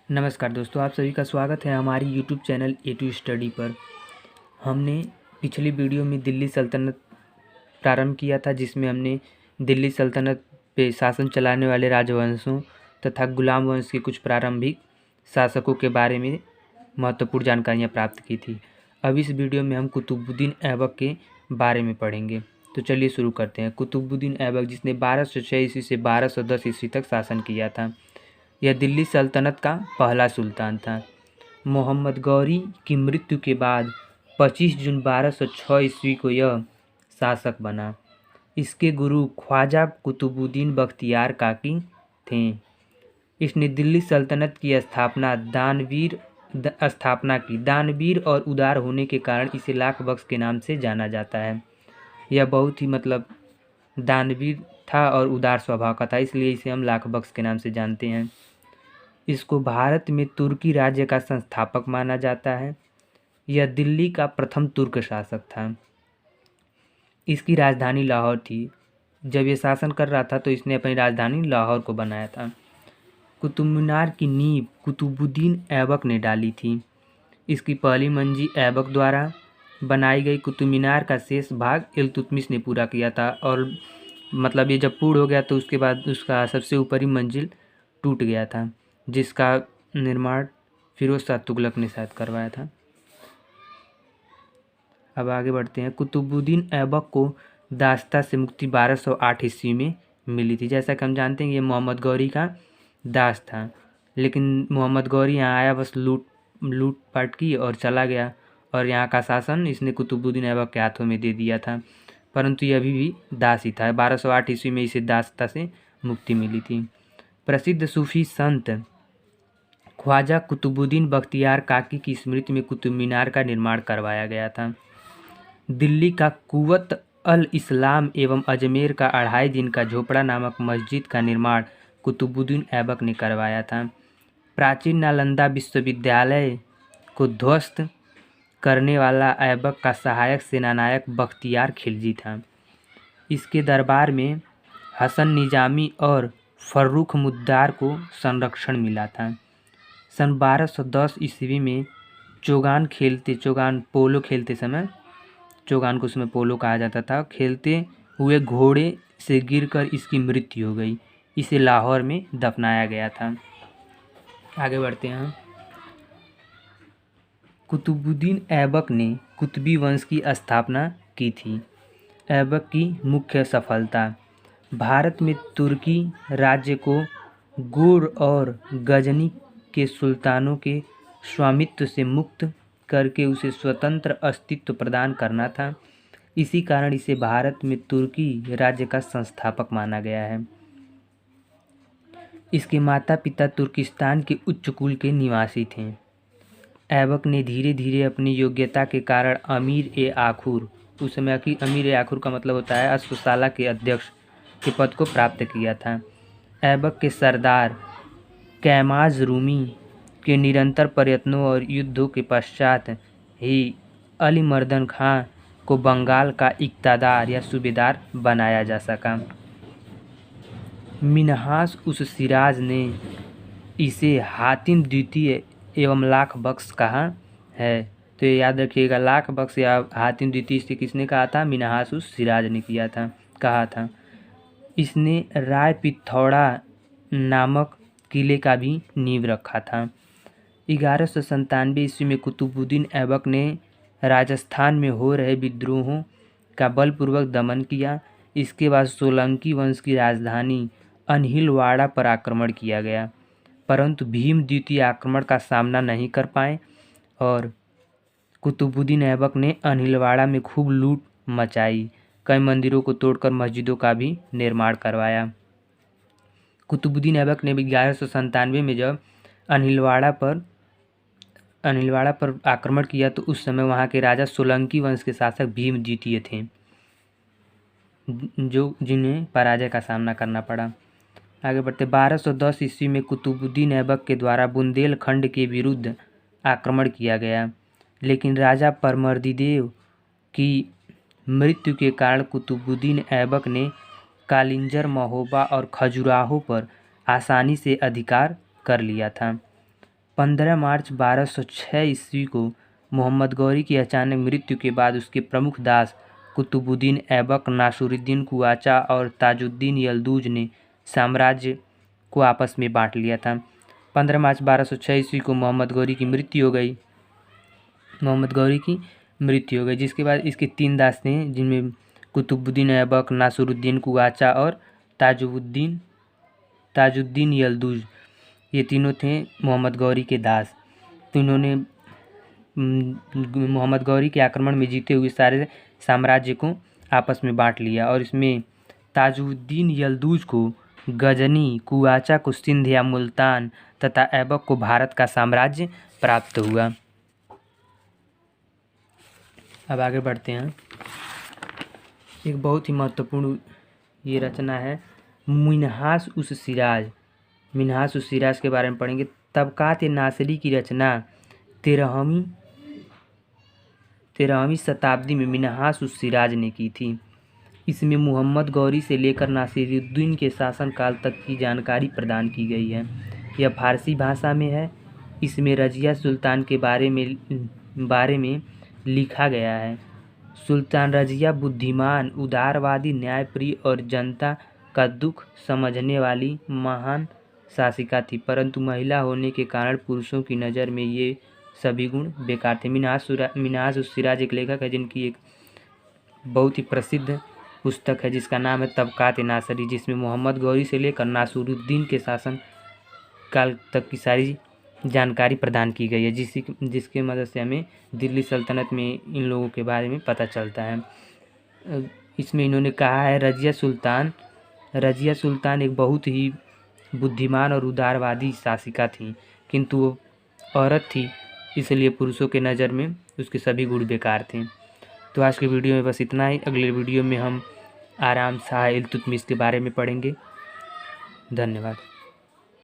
नमस्कार दोस्तों, आप सभी का स्वागत है हमारी YouTube channel A two study पर। हमने पिछली वीडियो में दिल्ली सल्तनत प्रारंभ किया था, जिसमें हमने दिल्ली सल्तनत पे शासन चलाने वाले राजवंशों तथा गुलाम वंश के कुछ प्रारंभिक शासकों के बारे में महत्वपूर्ण जानकारियाँ प्राप्त की थी। अब इस वीडियो में हम कुतुबुद्दीन ऐबक के बारे में पढ़ेंगे। तो चलिए शुरू करते हैं। कुतुबुद्दीन ऐबक, जिसने 1206 ईस्वी से 1210 ईस्वी तक शासन किया था, यह दिल्ली सल्तनत का पहला सुल्तान था। मोहम्मद गौरी की मृत्यु के बाद 25 जून 1206 ईस्वी को यह शासक बना। इसके गुरु ख्वाजा कुतुबुद्दीन बख्तियार काकी थे। इसने दिल्ली सल्तनत की स्थापना की। दानवीर और उदार होने के कारण इसे लाख बख्श के नाम से जाना जाता है। यह बहुत ही दानवीर था और उदार स्वभाव का था, इसलिए इसे हम लाख बख्श के नाम से जानते हैं। इसको भारत में तुर्की राज्य का संस्थापक माना जाता है। यह दिल्ली का प्रथम तुर्क शासक था। इसकी राजधानी लाहौर थी। जब ये शासन कर रहा था तो इसने अपनी राजधानी लाहौर को बनाया था। कुतुब मीनार की नींव कुतुबुद्दीन ऐबक ने डाली थी। इसकी पहली मंजिल ऐबक द्वारा बनाई गई। कुतुब मीनार का शेष भाग इल्तुतमिश ने पूरा किया था और ये जब पूर्ण हो गया तो उसके बाद उसका सबसे ऊपरी मंजिल टूट गया था, जिसका निर्माण फिरोज शाह तुगलक ने शायद करवाया था। अब आगे बढ़ते हैं। कुतुबुद्दीन ऐबक को दास्ता से मुक्ति 1208 ईस्वी में मिली थी। जैसा कि हम जानते हैं ये मोहम्मद गौरी का दास था, लेकिन मोहम्मद गौरी यहाँ आया, बस लूटपाट की और चला गया और यहाँ का शासन इसने कुतुबुद्दीन ऐबक के हाथों में दे दिया था। परंतु ये अभी भी दास ही था। 1208 ईस्वी में इसे दास्ता से मुक्ति मिली थी। प्रसिद्ध सूफी संत ख्वाजा कुतुबुद्दीन बख्तियार काकी की स्मृति में कुतुब मीनार का निर्माण करवाया गया था। दिल्ली का कुव्वत अल इस्लाम एवं अजमेर का 2.5 दिन का झोपड़ा नामक मस्जिद का निर्माण कुतुबुद्दीन ऐबक ने करवाया था। प्राचीन नालंदा विश्वविद्यालय को ध्वस्त करने वाला ऐबक का सहायक सेनानायक बख्तियार खिलजी था। इसके दरबार में हसन निजामी और फर्रुख मुद्दार को संरक्षण मिला था। सन 1210 ईस्वी में चोगान पोलो खेलते समय, चोगान को उसमें पोलो कहा जाता था, खेलते हुए घोड़े से गिरकर इसकी मृत्यु हो गई। इसे लाहौर में दफनाया गया था। आगे बढ़ते हैं। कुतुबुद्दीन ऐबक ने कुतुबी वंश की स्थापना की थी। ऐबक की मुख्य सफलता भारत में तुर्की राज्य को गोर और गजनी के सुल्तानों के स्वामित्व से मुक्त करके उसे स्वतंत्र अस्तित्व प्रदान करना था। इसी कारण इसे भारत में तुर्की राज्य का संस्थापक माना गया है। इसके माता पिता तुर्किस्तान के उच्च कुल के निवासी थे। ऐबक ने धीरे धीरे अपनी योग्यता के कारण अमीर-ए-आखुर, उस समय की अमीर-ए-आखुर का मतलब होता है अश्वशाला के अध्यक्ष के पद को प्राप्त किया था। ऐबक के सरदार कैमाज रूमी के निरंतर प्रयत्नों और युद्धों के पश्चात ही अलीमर्दन खां को बंगाल का इक़्तिदार या सूबेदार बनाया जा सका। मिन्हास उस सिराज ने इसे हातिम द्वितीय एवं लाख बख्श कहा है। तो ये याद रखिएगा, लाख बख्श या हातिम द्वितीय से किसने कहा था? मिन्हास उस सिराज ने कहा था। इसने राय पिथौरा नामक किले का भी नींव रखा था। 1197 ईस्वी में कुतुबुद्दीन ऐबक ने राजस्थान में हो रहे विद्रोहों का बलपूर्वक दमन किया। इसके बाद सोलंकी वंश की राजधानी अनहिलवाड़ा पर आक्रमण किया गया, परंतु भीम द्वितीय आक्रमण का सामना नहीं कर पाए और कुतुबुद्दीन ऐबक ने अनहिलवाड़ा में खूब लूट मचाई। कई मंदिरों को तोड़कर मस्जिदों का भी निर्माण करवाया। कुतुबुद्दीन ऐबक ने 1197 में जब अनहिलवाड़ा पर आक्रमण किया तो उस समय वहाँ के राजा सोलंकी वंश के शासक भीम द्वितीय थे, जिन्हें पराजय का सामना करना पड़ा। आगे बढ़ते। 1210 ईस्वी में कुतुबुद्दीन ऐबक के द्वारा बुंदेलखंड के विरुद्ध आक्रमण किया गया, लेकिन राजा परमर्दिदेव की मृत्यु के कारण कुतुबुद्दीन ऐबक ने कालिंजर, महोबा और खजुराहो पर आसानी से अधिकार कर लिया था। 15 मार्च 1206 ईस्वी को मोहम्मद गौरी की अचानक मृत्यु के बाद उसके प्रमुख दास कुतुबुद्दीन ऐबक, नासिरुद्दीन कुआचा और ताजुद्दीन यलदूज ने साम्राज्य को आपस में बांट लिया था। 15 मार्च 1206 ईस्वी को मोहम्मद गौरी की मृत्यु हो गई, जिसके बाद इसके 3 दास थे, जिनमें कुतुबुद्दीन ऐबक, नासिरुद्दीन कुआचा और ताजुद्दीन यलदूज, ये तीनों थे मोहम्मद गौरी के दास। तो इन्होंने मोहम्मद गौरी के आक्रमण में जीते हुए सारे साम्राज्य को आपस में बांट लिया और इसमें ताजुद्दीन यलदूज को गजनी, कुआचा को सिंध या मुल्तान तथा ऐबक को भारत का साम्राज्य प्राप्त हुआ। अब आगे बढ़ते हैं। एक बहुत ही महत्वपूर्ण ये रचना है मिन्हाज उस सिराज के बारे में पढ़ेंगे। तबकात नासिरी की रचना 13वीं शताब्दी में मिन्हाज उस सिराज ने की थी। इसमें मोहम्मद गौरी से लेकर नासिरुद्दीन के शासनकाल तक की जानकारी प्रदान की गई है। यह फारसी भाषा में है। इसमें रजिया सुल्तान के बारे में लिखा गया है। सुल्तान रजिया बुद्धिमान, उदारवादी, न्यायप्रिय और जनता का दुख समझने वाली महान शासिका थी, परंतु महिला होने के कारण पुरुषों की नज़र में ये सभी गुण बेकार थे। मिन्हाज उस सिराज एक लेखक है जिनकी एक बहुत ही प्रसिद्ध पुस्तक है जिसका नाम है तबकात नासिरी, जिसमें मोहम्मद गौरी से लेकर नासिरुद्दीन के शासन काल तक की सारी जानकारी प्रदान की गई है, जिसके मदद से हमें दिल्ली सल्तनत में इन लोगों के बारे में पता चलता है। इसमें इन्होंने कहा है रजिया सुल्तान एक बहुत ही बुद्धिमान और उदारवादी शासिका थी, किंतु वो औरत थी, इसलिए पुरुषों के नज़र में उसके सभी गुण बेकार थे। तो आज के वीडियो में बस इतना ही। अगले वीडियो में हम आराम शाह इल्तुतमिश के बारे में पढ़ेंगे। धन्यवाद।